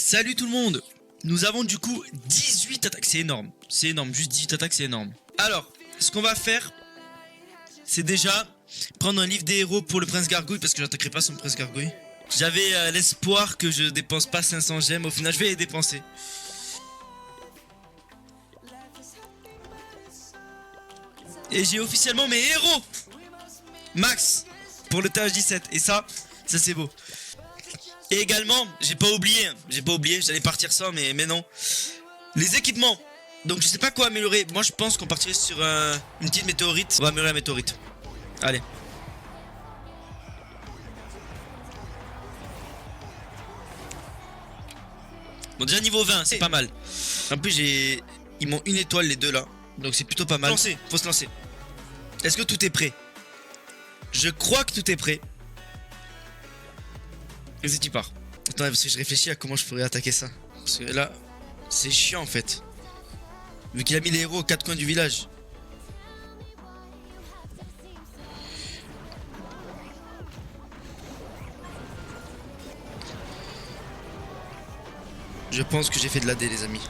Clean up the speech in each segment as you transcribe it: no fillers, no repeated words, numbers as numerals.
Salut tout le monde. Nous avons du coup 18 attaques, c'est énorme, juste 18 attaques c'est énorme. Alors, ce qu'on va faire, c'est déjà prendre un livre des héros pour le prince gargouille, parce que j'attaquerai pas son prince gargouille. J'avais l'espoir que je dépense pas 500 gemmes, au final je vais les dépenser. Et j'ai officiellement mes héros max pour le TH17, et ça c'est beau. Et également, j'ai pas oublié, j'allais partir sans, mais non. Les équipements. Donc je sais pas quoi améliorer. Moi je pense qu'on partirait sur une petite météorite. On va améliorer la météorite. Allez. Bon, déjà niveau 20, c'est pas mal. En plus ils m'ont une étoile les deux là. Donc c'est plutôt pas mal. Faut se lancer. Est-ce que tout est prêt? Je crois que tout est prêt. Et si tu pars. Attends, parce que je réfléchis à comment je pourrais attaquer ça. Parce que là, c'est chiant en fait. Vu qu'il a mis les héros aux quatre coins du village. Je pense que j'ai fait de l'AD les amis.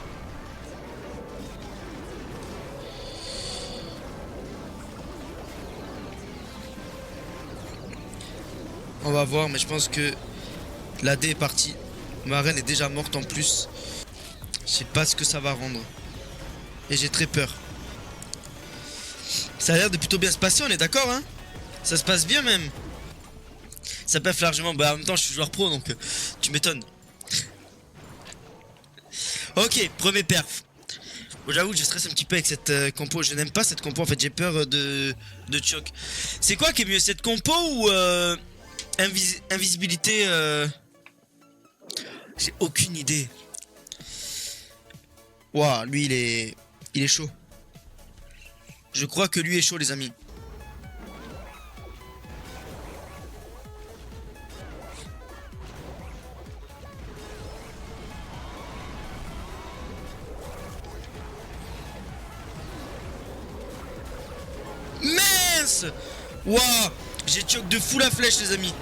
On va voir, mais je pense que l'AD est parti. Ma reine est déjà morte en plus. Je sais pas ce que ça va rendre. Et j'ai très peur. Ça a l'air de plutôt bien se passer, on est d'accord hein? Ça se passe bien même. Ça pète largement. Bah en même temps je suis joueur pro donc tu m'étonnes. Ok, premier perf. Bon, j'avoue que je stresse un petit peu avec cette compo. Je n'aime pas cette compo en fait, j'ai peur de choc. C'est quoi qui est mieux, cette compo ou invisibilité J'ai aucune idée. Waouh, lui il est chaud. Je crois que lui est chaud les amis. Mince. Waouh, j'ai choc de fou la flèche les amis.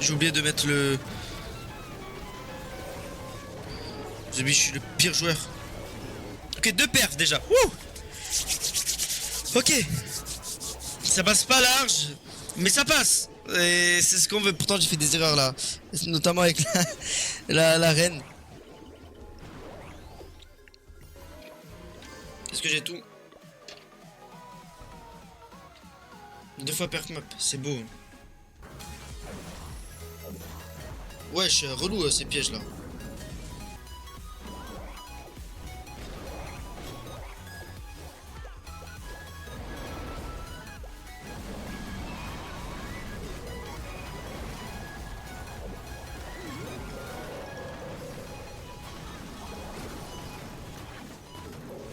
J'ai oublié de mettre le... Je suis le pire joueur. Ok, deux perfs déjà. Wouh. Ok. Ça passe pas large, mais ça passe. Et c'est ce qu'on veut. Pourtant j'ai fait des erreurs là. Notamment avec la reine. Est-ce que j'ai tout? Deux fois perf map, c'est beau. Wesh, relou ces pièges là.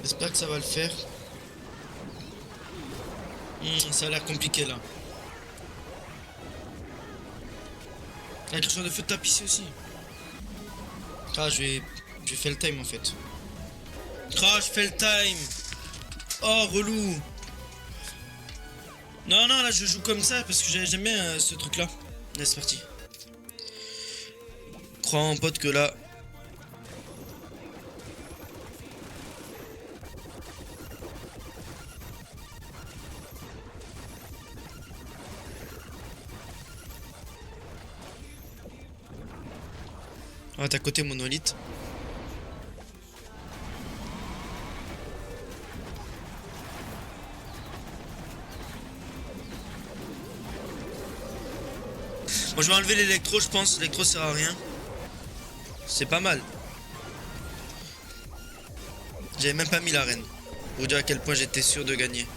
J'espère que ça va le faire. Ça a l'air compliqué là. La création de feu de tape ici aussi. Ah, je vais faire le time en fait. Ah, je fais le time. Oh, relou. Non, là je joue comme ça parce que j'aime bien ce truc là. Allez, c'est parti. Crois en pote que là. On va être à côté monolithe. Moi je vais enlever l'électro je pense, l'électro sert à rien. C'est pas mal. J'avais même pas mis l'arène. Pour vous dire à quel point j'étais sûr de gagner.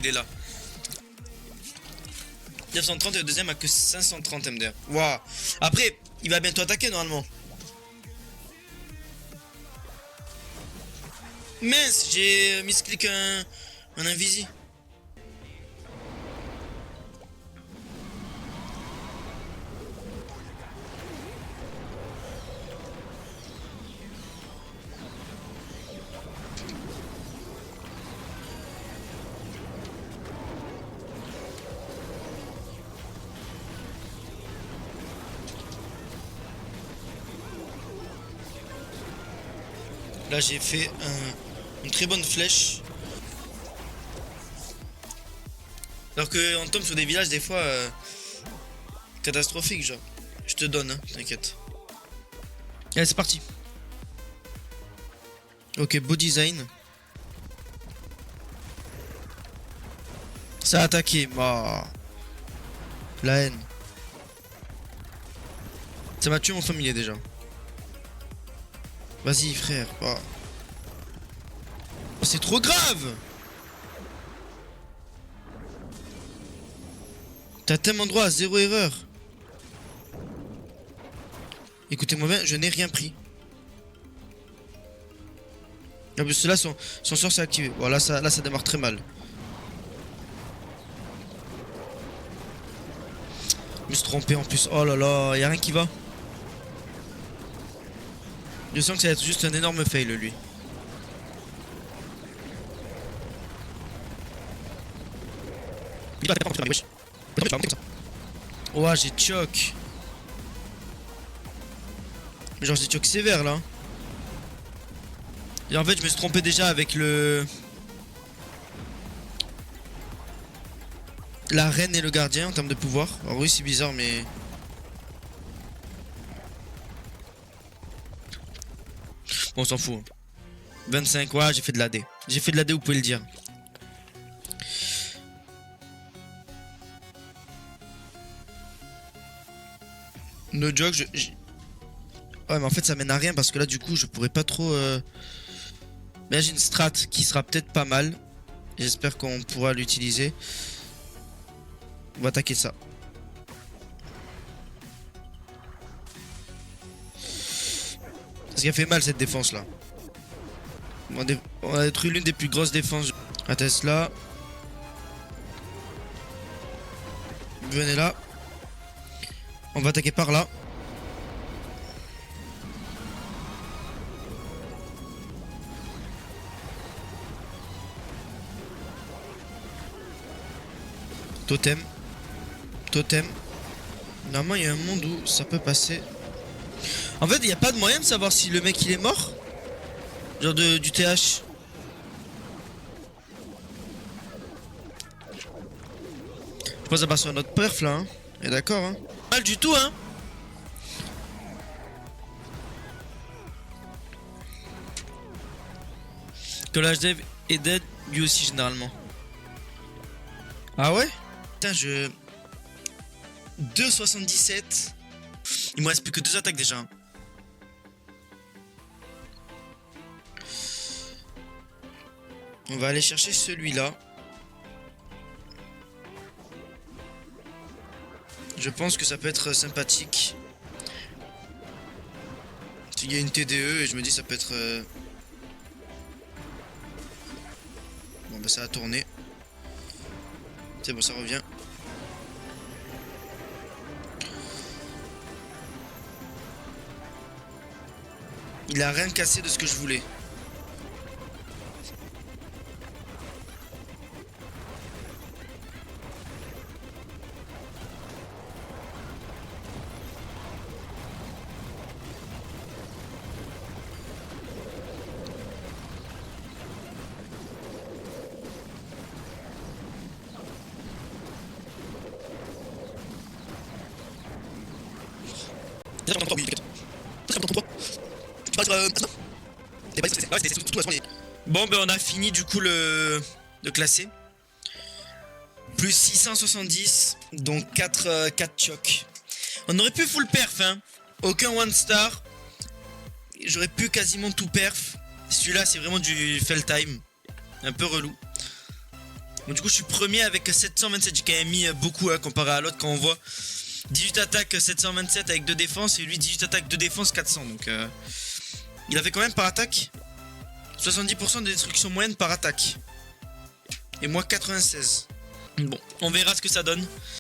Il est là. 930 et le deuxième a que 530 MDR. Waouh. Après, il va bientôt attaquer normalement. Mince, j'ai misclick un invisi. Là j'ai fait une très bonne flèche. Alors que on tombe sur des villages des fois catastrophiques genre. Je te donne, hein, t'inquiète. Allez c'est parti. Ok, beau design. Ça a attaqué, bah. La haine. Ça m'a tué mon familier déjà. Vas-y frère, bah. Oh, c'est trop grave. T'as tellement droit à 0 erreur. Écoutez-moi bien, je n'ai rien pris. En plus là son sort s'est activé. Bon là ça démarre très mal. Je me suis trompé en plus. Oh là là, y'a rien qui va. Je sens que ça va être juste un énorme fail lui. Ouah j'ai choc. Mais genre j'ai choc sévère là. Et en fait je me suis trompé déjà avec la reine et le gardien en termes de pouvoir. Alors oui c'est bizarre mais... Bon on s'en fout. 25, ouais j'ai fait de l'AD. J'ai fait de l'AD, vous pouvez le dire. No joke, ouais mais en fait ça mène à rien parce que là du coup je pourrais pas trop... Mais là j'ai une strat qui sera peut-être pas mal. J'espère qu'on pourra l'utiliser. On va attaquer ça. Parce qu'elle fait mal cette défense là. On a détruit l'une des plus grosses défenses. À Tesla. Venez là. On va attaquer par là. Totem. Totem. Normalement il y a un monde où ça peut passer. En fait il n'y a pas de moyen de savoir si le mec il est mort. Genre du TH. Je pense à part sur notre perf là. Hein. Et d'accord hein. Mal du tout hein. Que l'HDev est dead lui aussi généralement. Ah ouais? Putain je... 2,77. Il me reste plus que 2 attaques déjà. On va aller chercher celui-là. Je pense que ça peut être sympathique. Il y a une TDE et je me dis ça peut être... Bon bah ça a tourné. C'est bon ça revient. Il a rien cassé de ce que je voulais. Bon ben on a fini du coup de classer. Plus 670, donc 4 chocs. On aurait pu full perf hein. Aucun one star. J'aurais pu quasiment tout perf. Celui-là c'est vraiment du fail time. Un peu relou. Bon du coup je suis premier avec 727. J'ai quand même mis beaucoup hein, comparé à l'autre quand on voit 18 attaques 727 avec 2 défenses et lui 18 attaques 2 défenses 400 donc il avait quand même par attaque 70% de destruction moyenne par attaque et moi 96. Bon on verra ce que ça donne.